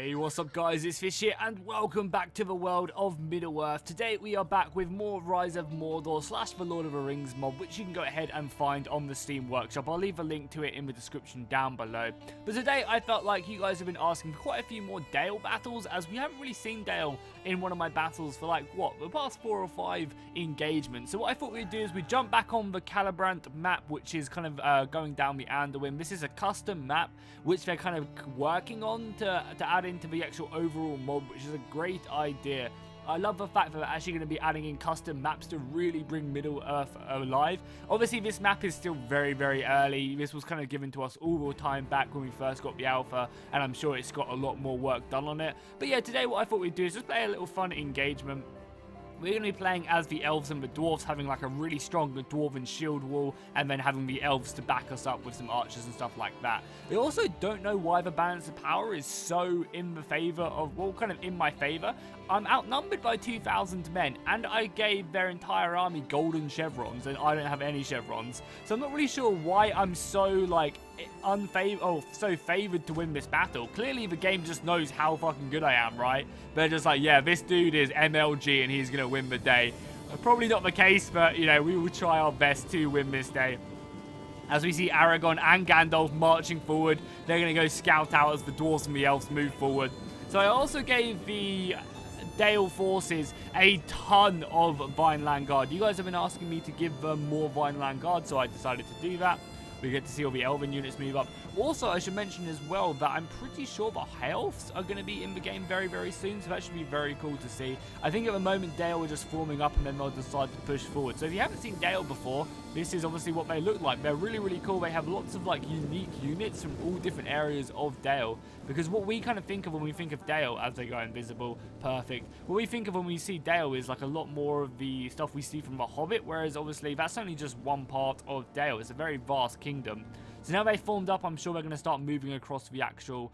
Hey, what's up guys, it's Fish here and welcome back to the world of Middle-earth. Today we are back with more Rise of Mordor / The Lord of the Rings mod, which you can go ahead and find on the Steam Workshop. I'll leave a link to it in the description down below. But today I felt like you guys have been asking for quite a few more Dale battles, as we haven't really seen Dale in one of my battles for like, what, the past 4 or 5 engagements. So what I thought we'd do is we'd jump back on the Calibrant map, which is kind of going down the Anduin. This is a custom map, which they're kind of working on to add into the actual overall mod, which is a great idea. I love the fact that they're actually going to be adding in custom maps to really bring Middle-earth alive. Obviously, this map is still very, very early. This was kind of given to us all the time back when we first got the alpha, and I'm sure it's got a lot more work done on it. But yeah, today what I thought we'd do is just play a little fun engagement. We're going to be playing as the elves and the dwarves, having like a really strong dwarven shield wall, and then having the elves to back us up with some archers and stuff like that. I also don't know why the balance of power is so in the favor of, well, kind of in my favor. I'm outnumbered by 2,000 men, and I gave their entire army golden chevrons, and I don't have any chevrons. So I'm not really sure why I'm so, like, so favored to win this battle. Clearly the game just knows how fucking good I am, right? They're just like, yeah, this dude is MLG and he's gonna win the day. Probably not the case, but you know, we will try our best to win this day. As we see Aragorn and Gandalf marching forward, they're gonna go scout out as the dwarves and the elves move forward. So I also gave the Dale forces a ton of Vineland Guard. You guys have been asking me to give them more Vineland Guard, so I decided to do that. We get to see all the elven units move up. Also, I should mention as well that I'm pretty sure the high elves are going to be in the game very, very soon. So that should be very cool to see. I think at the moment, Dale are just forming up and then they'll decide to push forward. So if you haven't seen Dale before, this is obviously what they look like. They're really, really cool. They have lots of like unique units from all different areas of Dale. Because what we kind of think of when we think of Dale, as they go invisible, perfect. What we think of when we see Dale is like a lot more of the stuff we see from The Hobbit. Whereas obviously that's only just one part of Dale. It's a very vast kingdom. So now they formed up, I'm sure they're going to start moving across the actual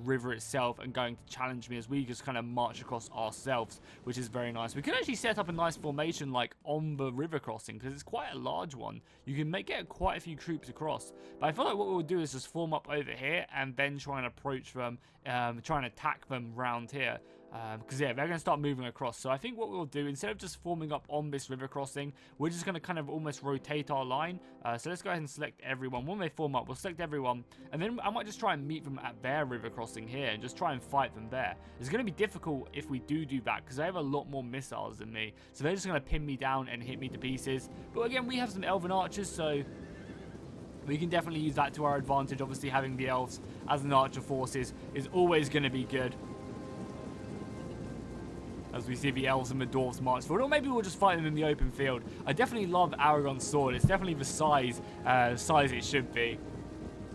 river itself and going to challenge me as we just kind of march across ourselves, which is very nice. We could actually set up a nice formation like on the river crossing because it's quite a large one. You can get quite a few troops across. But I feel like what we'll do is just form up over here and then try and approach them, try and attack them round here. Because yeah, they're going to start moving across. So I think what we'll do, instead of just forming up on this river crossing, we're just going to kind of almost rotate our line. So let's go ahead and select everyone. When they form up, we'll select everyone. And then I might just try and meet them at their river crossing here and just try and fight them there. It's going to be difficult if we do that because they have a lot more missiles than me. So they're just going to pin me down and hit me to pieces. But again, we have some elven archers, so we can definitely use that to our advantage. Obviously, having the elves as an archer forces is always going to be good. As we see the elves and the dwarves march forward. Or maybe we'll just fight them in the open field. I definitely love Aragorn's sword. It's definitely the size it should be.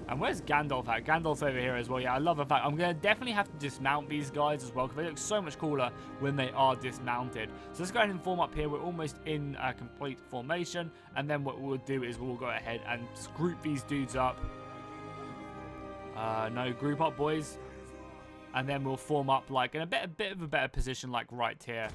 And where's Gandalf at? Gandalf's over here as well. Yeah, I love the fact. I'm going to definitely have to dismount these guys as well, because they look so much cooler when they are dismounted. So let's go ahead and form up here. We're almost in a complete formation. And then what we'll do is we'll go ahead and group these dudes up. No, group up, boys. And then we'll form up like in a bit of a better position, like right here.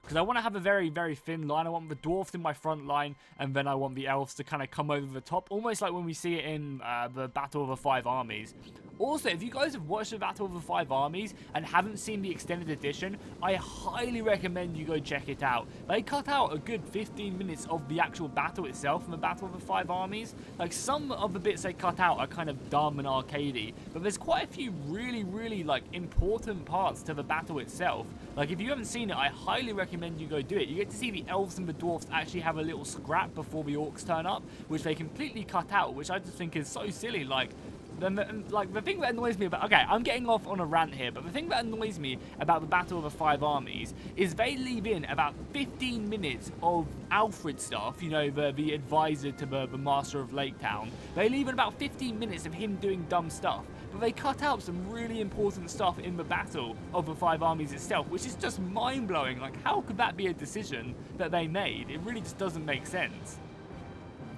Because I want to have a very, very thin line. I want the dwarfs in my front line, and then I want the elves to kind of come over the top. Almost like when we see it in the Battle of the Five Armies. Also, if you guys have watched the Battle of the Five Armies and haven't seen the extended edition, I highly recommend you go check it out. They cut out a good 15 minutes of the actual battle itself from the Battle of the Five Armies. Like, some of the bits they cut out are kind of dumb and arcadey, but there's quite a few really, really, like, important parts to the battle itself. Like, if you haven't seen it, I highly recommend you go do it. You get to see the elves and the dwarfs actually have a little scrap before the orcs turn up, which they completely cut out, which I just think is so silly. Like, the thing that annoys me about... Okay, I'm getting off on a rant here, but the thing that annoys me about the Battle of the Five Armies is they leave in about 15 minutes of Alfred stuff, you know, the advisor to the Master of Lake Town. They leave in about 15 minutes of him doing dumb stuff, but they cut out some really important stuff in the Battle of the Five Armies itself, which is just mind-blowing. Like, how could that be a decision that they made? It really just doesn't make sense.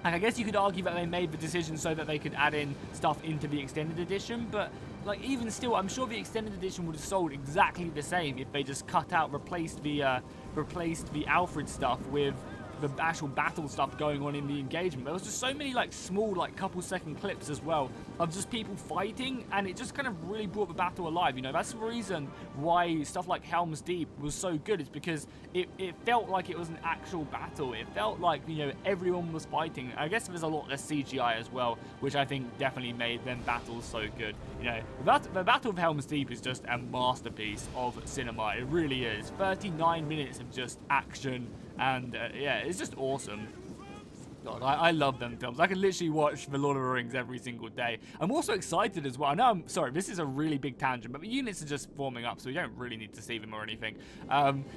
And I guess you could argue that they made the decision so that they could add in stuff into the extended edition, but like even still, I'm sure the extended edition would have sold exactly the same if they just cut out, replaced the Alfred stuff with the actual battle stuff going on in the engagement. There was just so many like small like couple second clips as well of just people fighting, and it just kind of really brought the battle alive. You know, that's the reason why stuff like Helm's Deep was so good. It's because it felt like it was an actual battle. It felt like, you know, everyone was fighting. I guess there's a lot less CGI as well, which I think definitely made them battles so good. You know, the Battle of Helm's Deep is just a masterpiece of cinema. It really is. 39 minutes of just action, and yeah, it's just awesome. God, I love them films. I can literally watch The Lord of the Rings every single day. I'm also excited as well. I know I'm sorry, this is a really big tangent, but the units are just forming up, so we don't really need to see them or anything.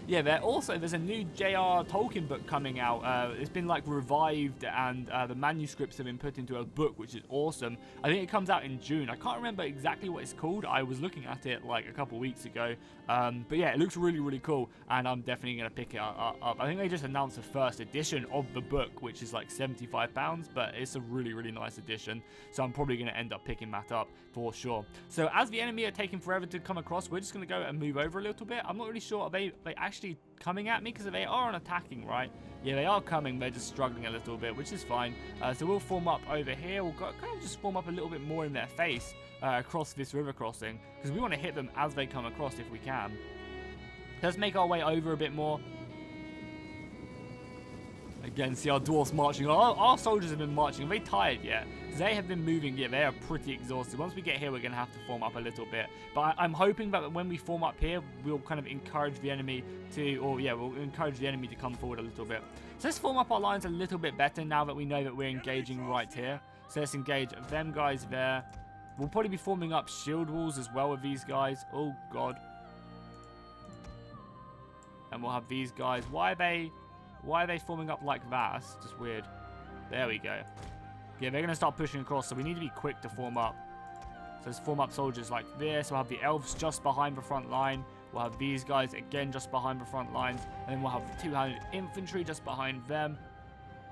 Yeah, there's a new J.R. Tolkien book coming out. It's been like revived, and the manuscripts have been put into a book, which is awesome. I think it comes out in June. I can't remember exactly what it's called. I was looking at it like a couple weeks ago. But yeah, it looks really, really cool, and I'm definitely going to pick it up. I think they just announced the first edition of the book, which is like £75, but it's a really, really nice edition, so I'm probably going to end up picking that up for sure. So as the enemy are taking forever to come across, we're just going to go and move over a little bit. I'm not really sure, are they actually coming at me? Because they are on attacking, right? Yeah, they are coming, they're just struggling a little bit, which is fine. So we'll form up over here. We'll kind of just form up a little bit more in their face across this river crossing, because we want to hit them as they come across if we can. Let's make our way over a bit more. Again, see our dwarfs marching. Our soldiers have been marching. Are they tired yet? Because they have been moving. Yeah, they are pretty exhausted. Once we get here, we're going to have to form up a little bit. But I'm hoping that when we form up here, we'll kind of encourage the enemy to, we'll encourage the enemy to come forward a little bit. So let's form up our lines a little bit better now that we know that we're engaging right here. So let's engage them guys there. We'll probably be forming up shield walls as well with these guys. Oh, God. And we'll have these guys. Why are they forming up like that? That's just weird. There we go. Yeah, they're going to start pushing across, so we need to be quick to form up. So let's form up soldiers like this. We'll have the elves just behind the front line. We'll have these guys again just behind the front lines. And then we'll have the two-handed infantry just behind them.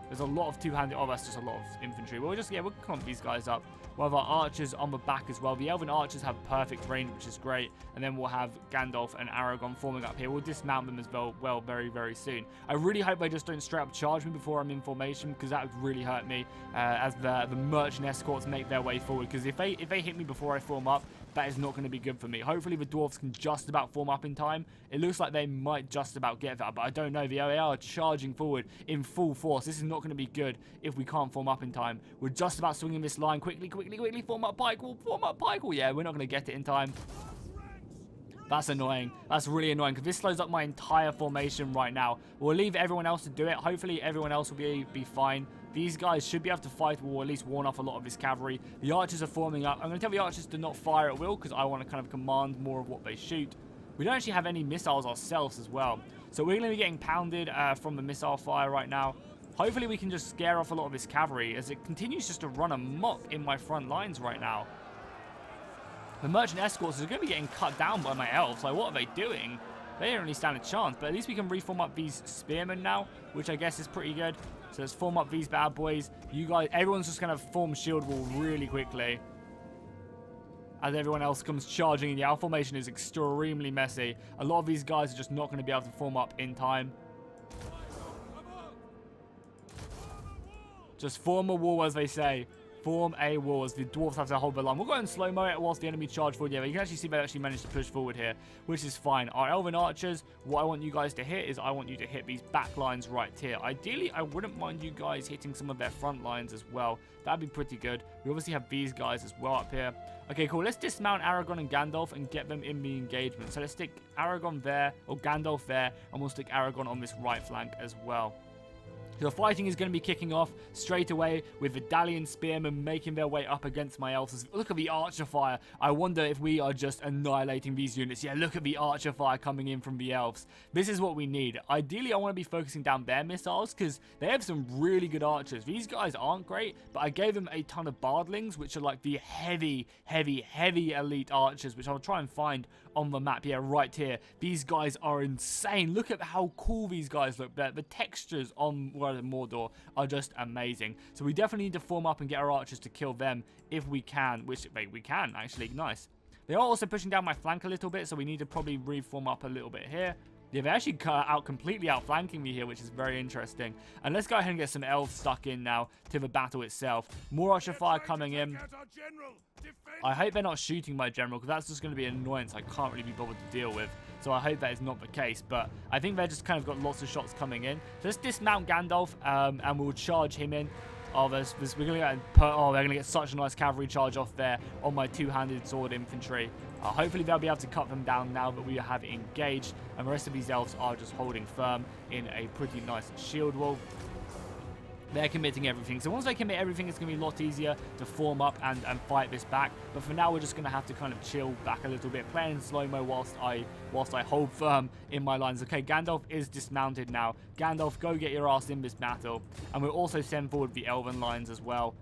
There's a lot of two-handed... Oh, that's just a lot of infantry. We'll clump these guys up. We'll have our archers on the back as well. The elven archers have perfect range, which is great. And then we'll have Gandalf and Aragorn forming up here. We'll dismount them as well very, very soon. I really hope they just don't straight up charge me before I'm in formation, because that would really hurt me as the merchant escorts make their way forward. Because if they hit me before I form up, that is not going to be good for me. Hopefully the dwarves can just about form up in time. It looks like they might just about get that, but I don't know. They are charging forward in full force. This is not going to be good if we can't form up in time. We're just about swinging this line. Quickly, form up pike wall, form up pike wall. Yeah, we're not going to get it in time. That's annoying. That's really annoying, because this slows up my entire formation right now. We'll leave everyone else to do it. Hopefully everyone else will be fine. These guys should be able to fight, or at least warn off a lot of this cavalry. The archers are forming up. I'm going to tell the archers to not fire at will, because I want to kind of command more of what they shoot. We don't actually have any missiles ourselves as well, so we're going to be getting pounded from the missile fire right now. Hopefully we can just scare off a lot of this cavalry, as it continues just to run amok in my front lines right now. The merchant escorts are going to be getting cut down by my elves. Like, what are they doing? They don't really stand a chance, but at least we can reform up these spearmen now, which I guess is pretty good. So let's form up these bad boys. You guys, everyone's just going to form shield wall really quickly, as everyone else comes charging in. The our formation is extremely messy. A lot of these guys are just not going to be able to form up in time. Just form a wall, as they say. Form a wall, as the dwarves have to hold the line. We'll go and slow-mo it whilst the enemy charge forward. Yeah, you can actually see they actually managed to push forward here, which is fine. Our elven archers, what I want you guys to hit is I want you to hit these back lines right here. Ideally, I wouldn't mind you guys hitting some of their front lines as well. That'd be pretty good. We obviously have these guys as well up here. Okay, cool. Let's dismount Aragorn and Gandalf and get them in the engagement. So let's stick Aragorn there, or Gandalf there, and we'll stick Aragorn on this right flank as well. So the fighting is going to be kicking off straight away with the Dalian spearmen making their way up against my elves. Look at the archer fire. I wonder if we are just annihilating these units. Yeah, look at the archer fire coming in from the elves. This is what we need. Ideally, I want to be focusing down their missiles, because they have some really good archers. These guys aren't great, but I gave them a ton of bardlings, which are like the heavy elite archers, which I'll try and find on the map. Yeah, right here. These guys are insane. Look at how cool these guys look. The textures on Mordor are just amazing. So we definitely need to form up and get our archers to kill them if we can, which we can actually. Nice. They are also pushing down my flank a little bit, so we need to probably reform up a little bit here. Yeah, they actually completely outflanking me here, which is very interesting. And let's go ahead and get some elves stuck in now to the battle itself. More Archer Fire coming in. I hope they're not shooting my general, because that's just going to be an annoyance I can't really be bothered to deal with. So I hope that is not the case, but I think they've just kind of got lots of shots coming in. So let's dismount Gandalf, and we'll charge him in. Oh, we're going to they're going to get such a nice cavalry charge off there on my two-handed sword infantry. Hopefully they'll be able to cut them down now that we have engaged, and the rest of these elves are just holding firm in a pretty nice shield wall. They're committing everything. So once they commit everything, it's going to be a lot easier to form up and fight this back. But for now, we're just going to have to kind of chill back a little bit, playing in slow-mo whilst I hold firm in my lines. Okay, Gandalf is dismounted now. Gandalf, go get your ass in this battle. And we'll also send forward the elven lines as well.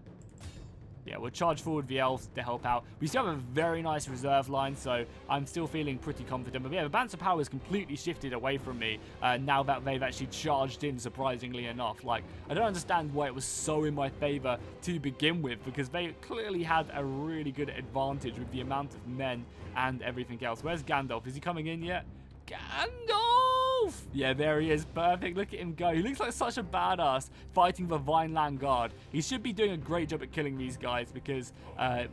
Yeah, we'll charge forward the elves to help out. We still have a very nice reserve line, so I'm still feeling pretty confident. But yeah, the balance of power has completely shifted away from me now that they've actually charged in, surprisingly enough. Like, I don't understand why it was so in my favor to begin with, because they clearly had a really good advantage with the amount of men and everything else. Where's Gandalf? Is he coming in yet? Gandalf! Yeah, there he is. Perfect. Look at him go. He looks like such a badass fighting the Vineland Guard. He should be doing a great job at killing these guys because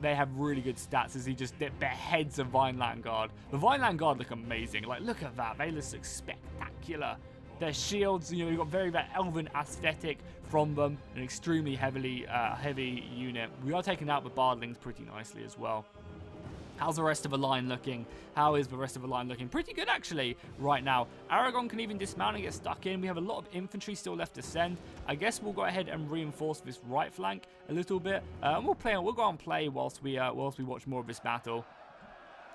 they have really good stats as he just beheads a Vineland Guard. The Vineland Guard look amazing. Like, look at that. They look spectacular. Their shields, you know, you've got very that elven aesthetic from them. An extremely heavy unit. We are taking out the Bardlings pretty nicely as well. How's the rest of the line looking? How is the rest of the line looking? Pretty good, actually, right now. Aragon can even dismount and get stuck in. We have a lot of infantry still left to send. I guess we'll go ahead and reinforce this right flank a little bit. And we'll go and play whilst we watch more of this battle.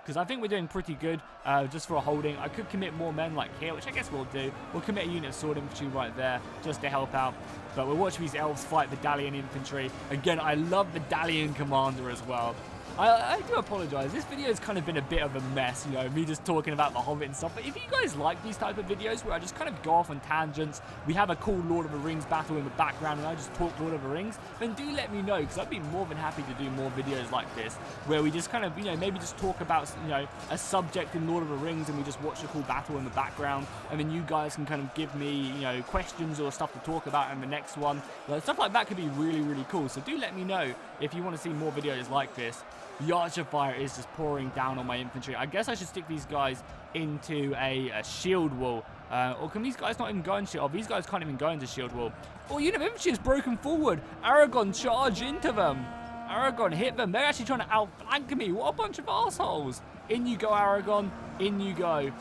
Because I think we're doing pretty good just for a holding. I could commit more men like here, which I guess we'll do. We'll commit a unit of sword infantry right there just to help out. But we'll watch these elves fight the Dalian infantry. Again, I love the Dalian commander as well. I do apologize. This video has kind of been a bit of a mess, you know, me just talking about the Hobbit and stuff. But if you guys like these type of videos where I just kind of go off on tangents, we have a cool Lord of the Rings battle in the background and I just talk Lord of the Rings, then do let me know, because I'd be more than happy to do more videos like this where we just kind of, you know, maybe just talk about, you know, a subject in Lord of the Rings and we just watch a cool battle in the background, and then you guys can kind of give me, you know, questions or stuff to talk about in the next one. Like, stuff like that could be really, really cool. So do let me know if you want to see more videos like this. The Archer Fire is just pouring down on my infantry. I guess I should stick these guys into a shield wall. Or can these guys not even go into shield? Oh, these guys can't even go into shield wall. Oh, unit of infantry is broken forward. Aragon, charge into them. Aragon, hit them. They're actually trying to outflank me. What a bunch of assholes. In you go, Aragon. In you go.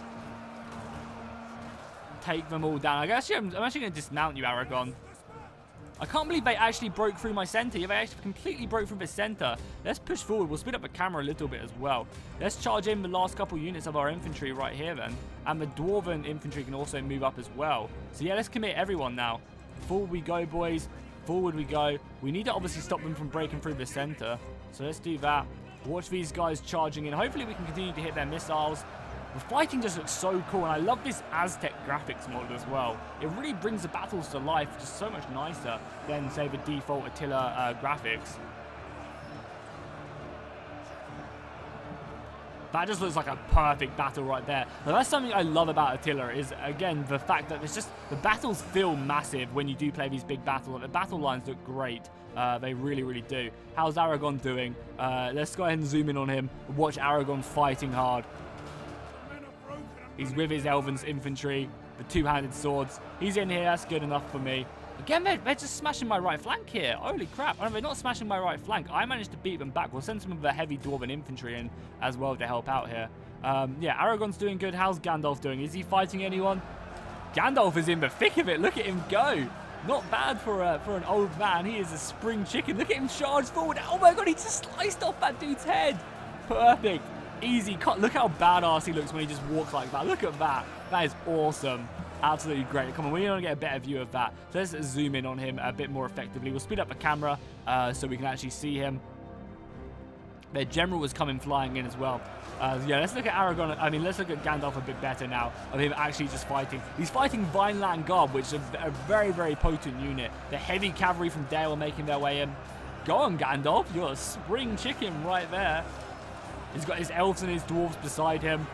Take them all down. I'm actually going to dismount you, Aragon. I can't believe they actually broke through my center. Yeah, they actually completely broke through the center. Let's push forward. We'll speed up the camera a little bit as well. Let's charge in the last couple units of our infantry right here then. And the Dwarven infantry can also move up as well. So yeah, let's commit everyone now. Forward we go, boys. Forward we go. We need to obviously stop them from breaking through the center. So let's do that. Watch these guys charging in. Hopefully we can continue to hit their missiles. The fighting just looks so cool, and I love this Aztec graphics mod as well. It really brings the battles to life just so much nicer than, say, the default Attila graphics. That just looks like a perfect battle right there. Now, that's something I love about Attila is, again, the fact that it's just the battles feel massive when you do play these big battles. The battle lines look great. They really, really do. How's Aragon doing? Let's go ahead and zoom in on him. Watch Aragon fighting hard. He's with his Elven infantry, the two-handed swords. He's in here. That's good enough for me. Again, they're just smashing my right flank here. Holy crap. Oh, they're not smashing my right flank. I managed to beat them back. We'll send some of the heavy Dwarven infantry in as well to help out here. Yeah, Aragon's doing good. How's Gandalf doing? Is he fighting anyone? Gandalf is in the thick of it. Look at him go. Not bad for an old man. He is a spring chicken. Look at him charge forward. Oh my god, he just sliced off that dude's head. Perfect. Easy cut. Look how badass he looks when he just walks like that. Look at that. That is awesome. Absolutely great. Come on, we want to get a better view of that. So let's zoom in on him a bit more effectively. We'll speed up the camera so we can actually see him. Their general was coming flying in as well. Yeah, let's look at Aragon. I mean, let's look at Gandalf a bit better now of him actually just fighting. He's fighting Vineland Guard, which is a very, very potent unit. The heavy cavalry from Dale are making their way in. Go on, Gandalf. You're a spring chicken right there. He's got his elves and his dwarves beside him.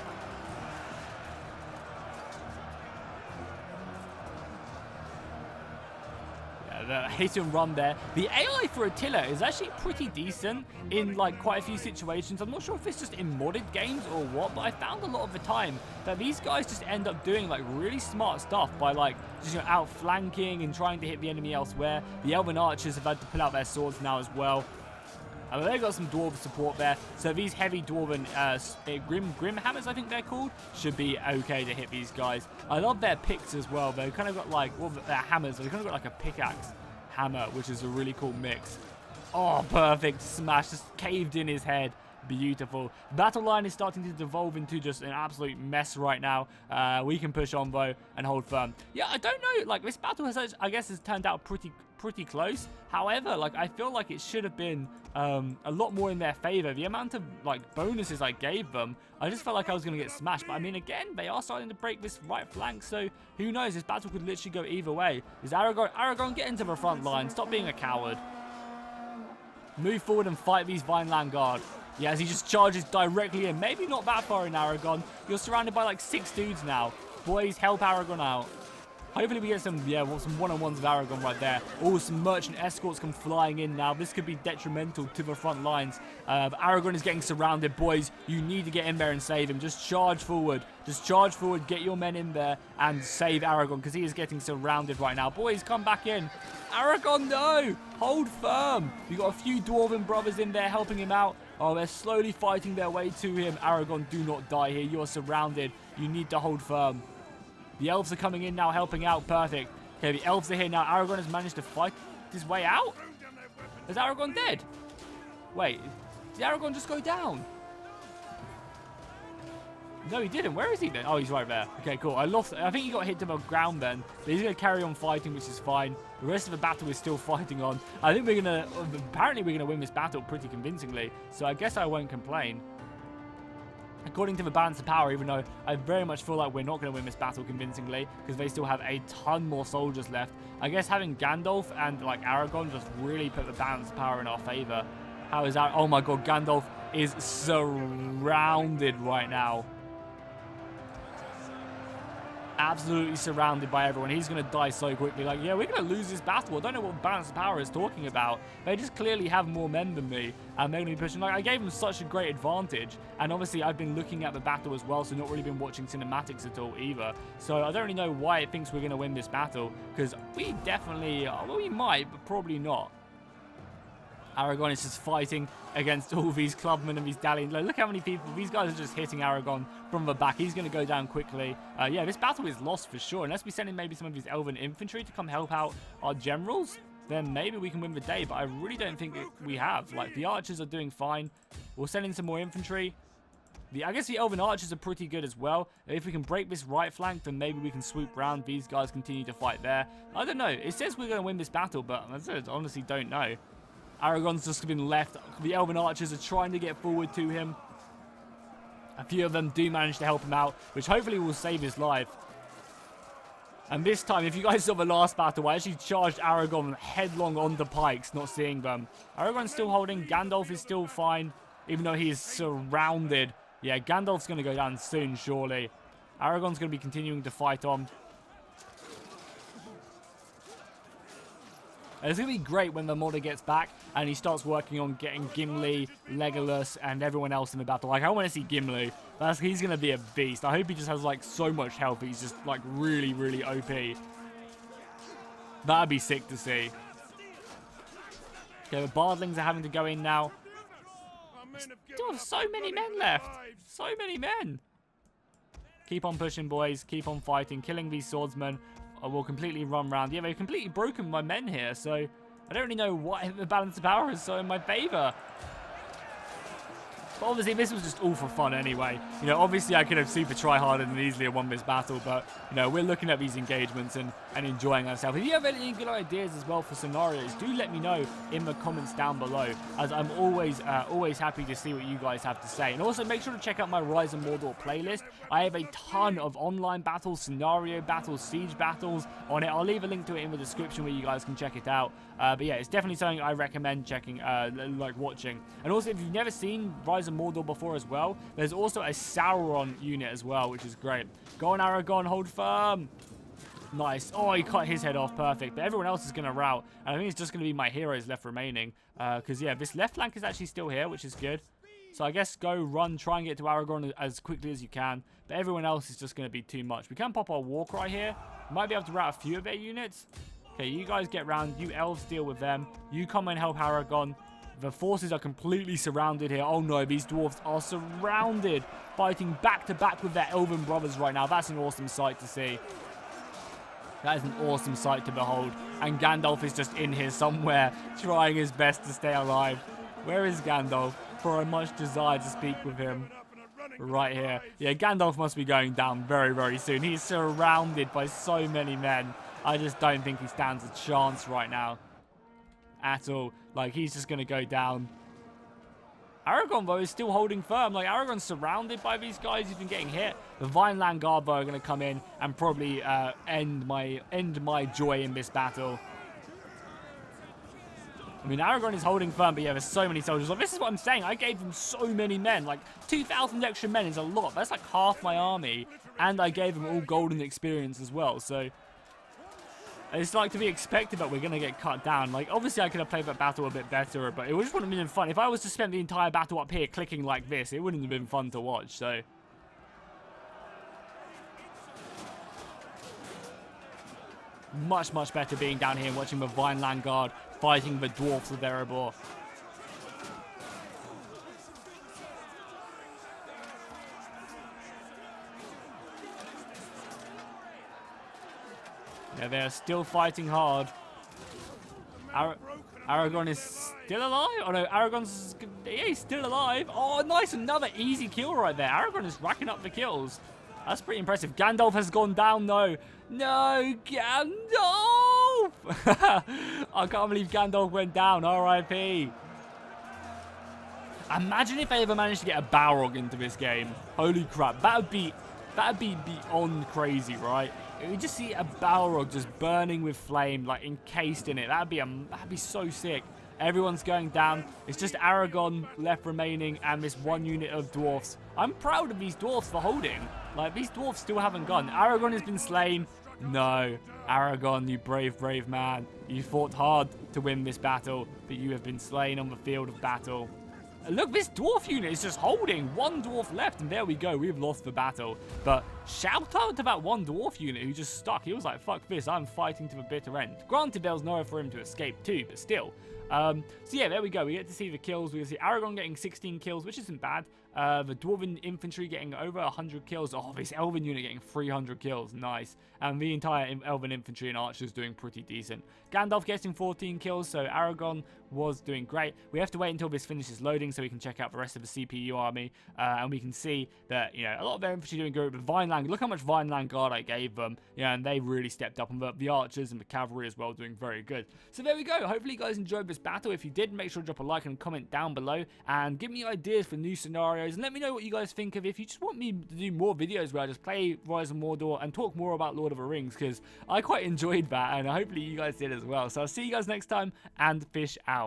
the hit and run there. The AI for Attila is actually pretty decent in like quite a few situations. I'm not sure if it's just in modded games or what, but I found a lot of the time that these guys just end up doing like really smart stuff by like just outflanking and trying to hit the enemy elsewhere. The Elven archers have had to pull out their swords now as well. They've got some dwarven support there, so these heavy dwarven grim hammers, I think they're called, should be okay to hit these guys. I love their picks as well. They've kind of got like, well, their hammers, they've kind of got like a pickaxe hammer, which is a really cool mix. Oh, perfect smash, just caved in his head. Beautiful. Battle line is starting to devolve into just an absolute mess right now. We can push on though and hold firm. Yeah, I don't know, like this battle has, I guess, has turned out pretty close. However, like I feel like it should have been a lot more in their favor. The amount of like bonuses I gave them, I just felt like I was going to get smashed. But I mean, again, they are starting to break this right flank, so who knows? This battle could literally go either way. Is Aragorn, get into the front line. Stop being a coward. Move forward and fight these Vineland Guard. Yeah, as he just charges directly in. Maybe not that far in Aragorn. You're surrounded by like 6 dudes now. Boys, help Aragorn out. Hopefully we get some, some one-on-ones of Aragorn right there. Oh, some merchant escorts come flying in now. This could be detrimental to the front lines. Aragorn is getting surrounded. Boys, you need to get in there and save him. Just charge forward. Just charge forward. Get your men in there and save Aragorn because he is getting surrounded right now. Boys, come back in. Aragorn, no! Hold firm. You've got a few dwarven brothers in there helping him out. Oh, they're slowly fighting their way to him. Aragorn, do not die here. You are surrounded. You need to hold firm. The elves are coming in now, helping out. Perfect. Okay, the elves are here now. Aragorn has managed to fight his way out. Is Aragorn dead? Wait, did Aragorn just go down? No, he didn't. Where is he then? Oh, he's right there. Okay, cool. I think he got hit to the ground then. But he's going to carry on fighting, which is fine. The rest of the battle is still fighting on. I think apparently we're going to win this battle pretty convincingly. So I guess I won't complain. According to the balance of power, even though I very much feel like we're not going to win this battle convincingly because they still have a ton more soldiers left. I guess having Gandalf and like Aragorn just really put the balance of power in our favor. How is that? Oh my god, Gandalf is surrounded right now. Absolutely surrounded by everyone. He's going to die so quickly. Like, yeah, we're going to lose this battle. I don't know what balance of power is talking about. They just clearly have more men than me. And they're going to be pushing. Like, I gave them such a great advantage. And obviously, I've been looking at the battle as well. So not really been watching cinematics at all either. So I don't really know why it thinks we're going to win this battle. Because we definitely, well, we might, but probably not. Aragorn is just fighting against all these clubmen and these dallians. Look how many people. These guys are just hitting Aragorn from the back. He's going to go down quickly. Yeah, this battle is lost for sure. Unless we send in maybe some of these elven infantry to come help out our generals, then maybe we can win the day. But I really don't think we have. Like, the archers are doing fine. We'll send in some more infantry. I guess the elven archers are pretty good as well. If we can break this right flank, then maybe we can swoop round. These guys continue to fight there. I don't know. It says we're going to win this battle, but I honestly don't know. Aragorn's just been left. The elven archers are trying to get forward to him. A few of them do manage to help him out, which hopefully will save his life. And this time, if you guys saw the last battle, I actually charged Aragorn headlong on the pikes, not seeing them. Aragorn's still holding. Gandalf is still fine, even though he is surrounded. Yeah, Gandalf's going to go down soon, surely. Aragorn's going to be continuing to fight on. It's going to be great when the modder gets back and he starts working on getting Gimli, Legolas, and everyone else in the battle. Like, I want to see Gimli. He's going to be a beast. I hope he just has, like, so much health. He's just, like, really, really OP. That'd be sick to see. Okay, the Bardlings are having to go in now. Still have so many men left. So many men. Keep on pushing, boys. Keep on fighting. Killing these swordsmen. I will completely run around. Yeah, they've completely broken my men here, so I don't really know why the balance of power is so in my favor. But obviously, this was just all for fun anyway. You know, obviously, I could have super try-harded and easily have won this battle, but, you know, we're looking at these engagements and enjoying ourselves. If you have any good ideas as well for scenarios, do let me know in the comments down below, as I'm always happy to see what you guys have to say. And also, make sure to check out my Rise of Mordor playlist. I have a ton of online battles, scenario battles, siege battles on it. I'll leave a link to it in the description where you guys can check it out. But yeah, it's definitely something I recommend checking, watching. And also, if you've never seen Rise of Mordor before as well, there's also a Sauron unit as well, which is great. Go on, Aragorn, hold firm. Nice. Oh, he cut his head off. Perfect. But everyone else is going to rout. And I think it's just going to be my heroes left remaining. Because, yeah, this left flank is actually still here, which is good. So I guess go, run, try and get to Aragorn as quickly as you can. But everyone else is just going to be too much. We can pop our war cry here. Might be able to rout a few of their units. Okay, you guys get round. You elves deal with them. You come and help Aragorn. The forces are completely surrounded here. Oh no, these dwarves are surrounded. Fighting back to back with their elven brothers right now. That's an awesome sight to see. That is an awesome sight to behold. And Gandalf is just in here somewhere, trying his best to stay alive. Where is Gandalf? For I much desire to speak with him. Right here. Yeah, Gandalf must be going down very, very soon. He's surrounded by so many men. I just don't think he stands a chance right now. At all. Like, he's just going to go down. Aragorn, though, is still holding firm. Like, Aragorn's surrounded by these guys. He's been getting hit. The Vineland Guard, though, are going to come in and probably end my joy in this battle. I mean, Aragorn is holding firm, but yeah, there's so many soldiers. Like, this is what I'm saying. I gave them so many men. Like, 2,000 extra men is a lot. That's like half my army. And I gave them all golden experience as well. So, it's like to be expected that we're going to get cut down. Like, obviously I could have played that battle a bit better, but it just wouldn't have been fun. If I was to spend the entire battle up here clicking like this, it wouldn't have been fun to watch, so. Much, much better being down here and watching the Vineland Guard fighting the dwarfs of Erebor. Yeah, they're still fighting hard. Aragorn is still alive? Oh no, Aragorn's... Yeah, he's still alive. Oh, nice. Another easy kill right there. Aragorn is racking up the kills. That's pretty impressive. Gandalf has gone down though. No, Gandalf! I can't believe Gandalf went down. R.I.P. Imagine if I ever managed to get a Balrog into this game. Holy crap. That'd be beyond crazy, right? You just see a Balrog just burning with flame, like encased in it. That'd be so sick. Everyone's going down. It's just Aragorn left remaining and this one unit of dwarfs. I'm proud of these dwarfs for holding. Like, these dwarfs still haven't gone. Aragorn has been slain. No. Aragorn, you brave, brave man. You fought hard to win this battle, but you have been slain on the field of battle. Look, this dwarf unit is just holding. One dwarf left, and there we go. We've lost the battle. But shout out to that one dwarf unit who just stuck. He was like, fuck this, I'm fighting to the bitter end. Granted, there was nowhere for him to escape too, but still. So yeah, there we go. We get to see the kills. We get to see Aragorn getting 16 kills, which isn't bad. The Dwarven infantry getting over 100 kills. Oh, this Elven unit getting 300 kills. Nice. And the entire Elven infantry and archers doing pretty decent. Gandalf getting 14 kills, so Aragorn was doing great. We have to wait until this finishes loading so we can check out the rest of the CPU army. And we can see that, you know, a lot of their infantry doing good. But Vineland, look how much Vineland Guard I gave them. Yeah, and they really stepped up. And the archers and the cavalry as well doing very good. So there we go. Hopefully you guys enjoyed this battle. If you did, make sure to drop a like and comment down below. And give me ideas for new scenarios. And let me know what you guys think of if you just want me to do more videos where I just play Rise of Mordor and talk more about Lord of the Rings. Because I quite enjoyed that. And hopefully you guys did as well. So I'll see you guys next time. And fish out.